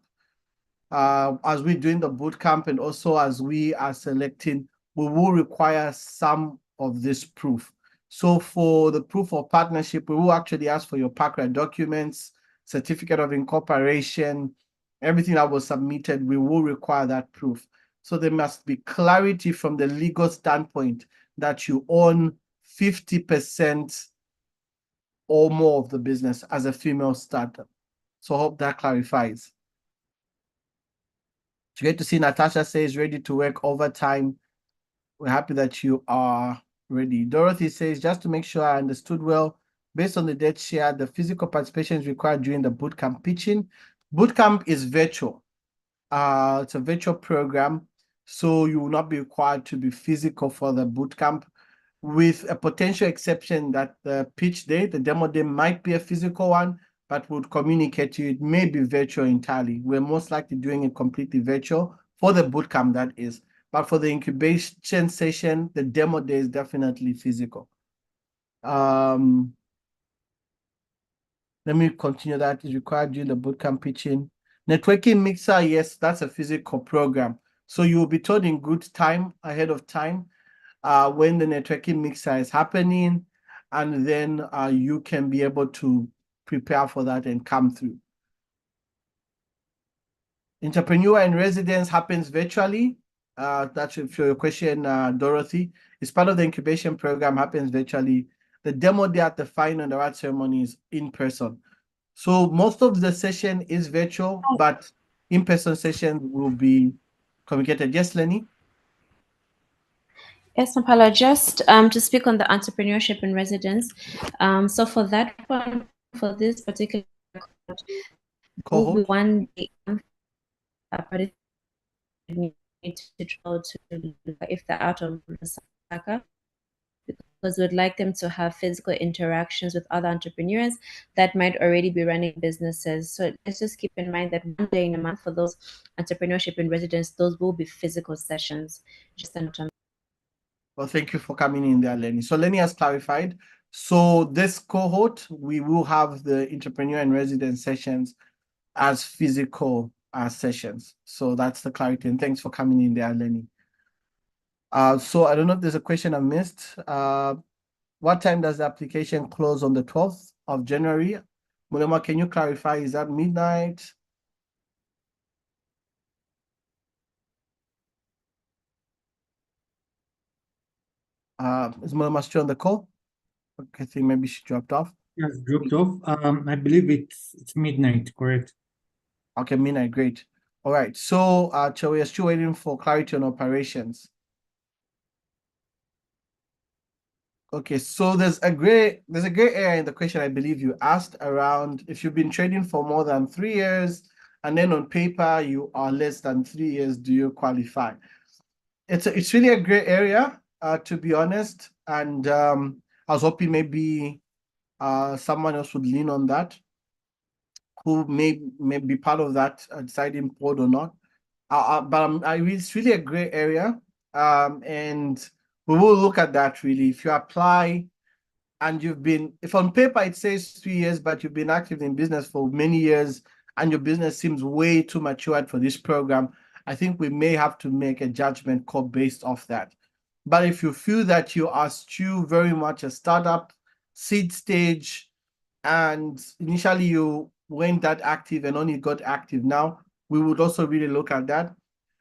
as we're doing the boot camp and also as we are selecting, we will require some of this proof. So for the proof of partnership, we will actually ask for your PACRA documents, certificate of incorporation, everything that was submitted, we will require that proof. So there must be clarity from the legal standpoint that you own 50% or more of the business as a female startup. So I hope that clarifies. It's great to see Natasha says ready to work overtime. We're happy that you are ready. Dorothy says, just to make sure I understood well, based on the date shared, the physical participation is required during the bootcamp pitching. Bootcamp is virtual. It's a virtual program, so you will not be required to be physical for the bootcamp, with a potential exception that the pitch day, the demo day, might be a physical one, but would communicate to you it may be virtual entirely. We're most likely doing it completely virtual for the bootcamp, that is. But for the incubation session, the demo day is definitely physical. Let me continue. That is required during the bootcamp pitching. Networking mixer, yes, that's a physical program. So you will be told in good time, ahead of time, when the networking mixer is happening, and then you can be able to prepare for that and come through. Entrepreneur in residence happens virtually. That's for your question, Dorothy. It's part of the incubation program, happens virtually. The demo day at the final and the art ceremony is in person. So most of the session is virtual, but in-person sessions will be communicated. Yes, Lenny? Yes, Mpala, just to speak on the entrepreneurship in residence. So for that one, for this particular will be Cohort? 1 day, but it need to travel to if they're out of Lusaka, because we'd like them to have physical interactions with other entrepreneurs that might already be running businesses. So let's just keep in mind that 1 day in a month for those entrepreneurship in residence, those will be physical sessions. Just a note on. Well, thank you for coming in there, Lenny. So Lenny has clarified. So this cohort, we will have the entrepreneur and resident sessions as physical sessions. So that's the clarity. And thanks for coming in there, Lenny. So I don't know if there's a question I missed. What time does the application close on the 12th of January? Mulema, can you clarify? Is that midnight? Is Mulema still on the call? Okay, I think maybe she dropped off. Yes, dropped off. I believe it's midnight, correct? Okay, midnight, great. All right, so we are still waiting for clarity on operations. Okay, so there's a gray area in the question I believe you asked around if you've been trading for more than 3 years and then on paper you are less than 3 years, do you qualify? It's really a gray area, to be honest, and I was hoping maybe someone else would lean on that, who may be part of that deciding board or not. But it's really a gray area, and we will look at that really. If you apply and if on paper it says 3 years, but you've been active in business for many years and your business seems way too matured for this program, I think we may have to make a judgment call based off that. But if you feel that you are still very much a startup, seed stage, and initially you weren't that active and only got active now, we would also really look at that.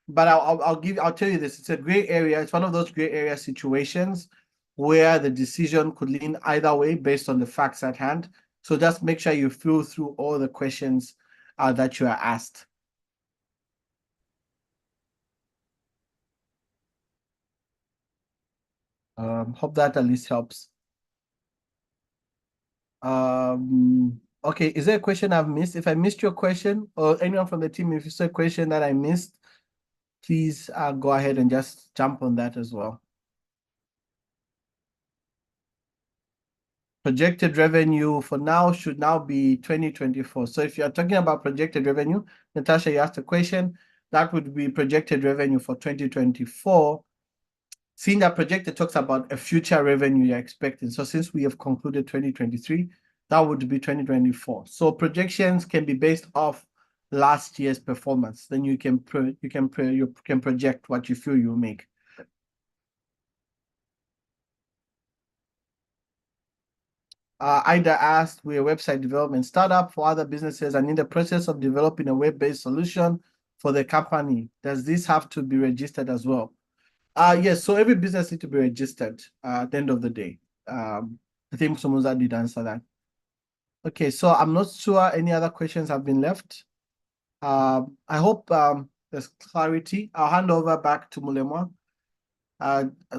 But I'll tell you this, it's a gray area. It's one of those gray area situations where the decision could lean either way based on the facts at hand. So just make sure you fill through all the questions that you are asked. Hope that at least helps. Okay, is there a question I've missed? If I missed your question, or anyone from the team, if it's a question that I missed, please go ahead and just jump on that as well. Projected revenue for now should now be 2024. So if you're talking about projected revenue, Natasha, you asked a question, that would be projected revenue for 2024. Seeing that projected talks about a future revenue you're expecting. So since we have concluded 2023, that would be 2024. So projections can be based off last year's performance. Then you can project what you feel you'll make. Ida asked, we're a website development startup for other businesses and in the process of developing a web-based solution for the company. Does this have to be registered as well? Yes, so every business needs to be registered at the end of the day. I think Somoza did answer that. Okay, so I'm not sure any other questions have been left. I hope there's clarity. I'll hand over back to Mulema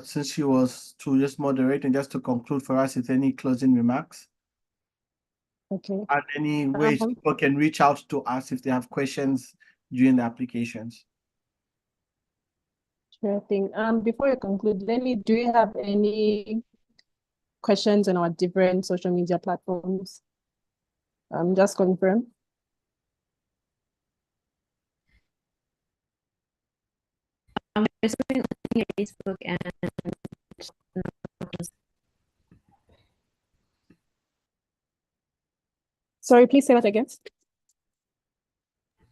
since she was to just moderate and just to conclude for us with any closing remarks. Okay. And any ways people can reach out to us if they have questions during the applications. Sure thing. Before you conclude, Lenny, do you have any questions on our different social media platforms? Just confirm. We're on your Facebook and Sorry, please say that again.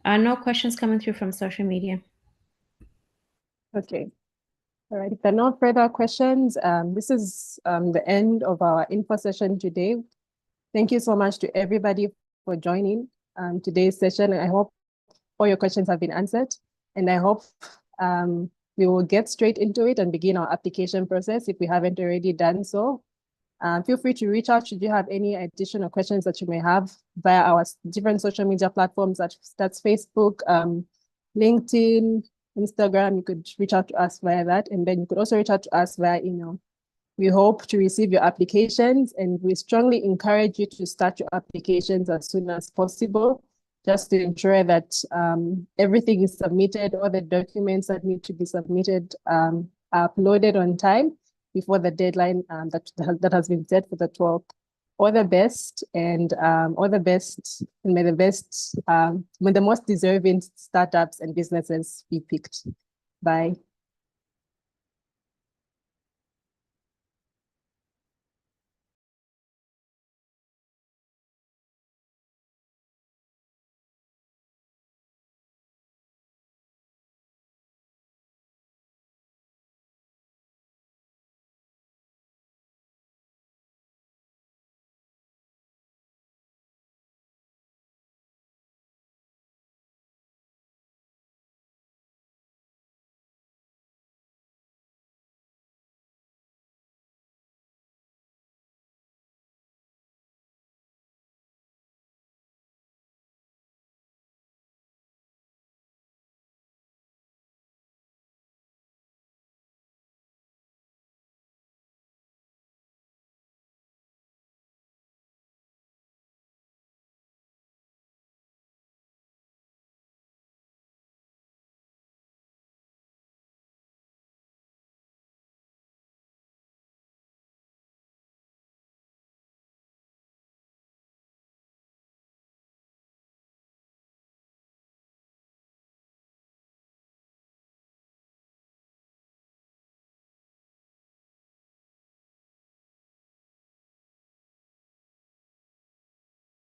no questions coming through from social media. Okay. All right. If there are no further questions, this is the end of our info session today. Thank you so much to everybody for joining today's session. I hope all your questions have been answered, and I hope we will get straight into it and begin our application process if we haven't already done so. Feel free to reach out should you have any additional questions that you may have via our different social media platforms, that's Facebook, LinkedIn, Instagram. You could reach out to us via that, and then you could also reach out to us via email. We hope to receive your applications, and we strongly encourage you to start your applications as soon as possible, just to ensure that everything is submitted, all the documents that need to be submitted are uploaded on time before the deadline that has been set for the 12th. All the best, and all the best, and may the most deserving startups and businesses be picked. Bye.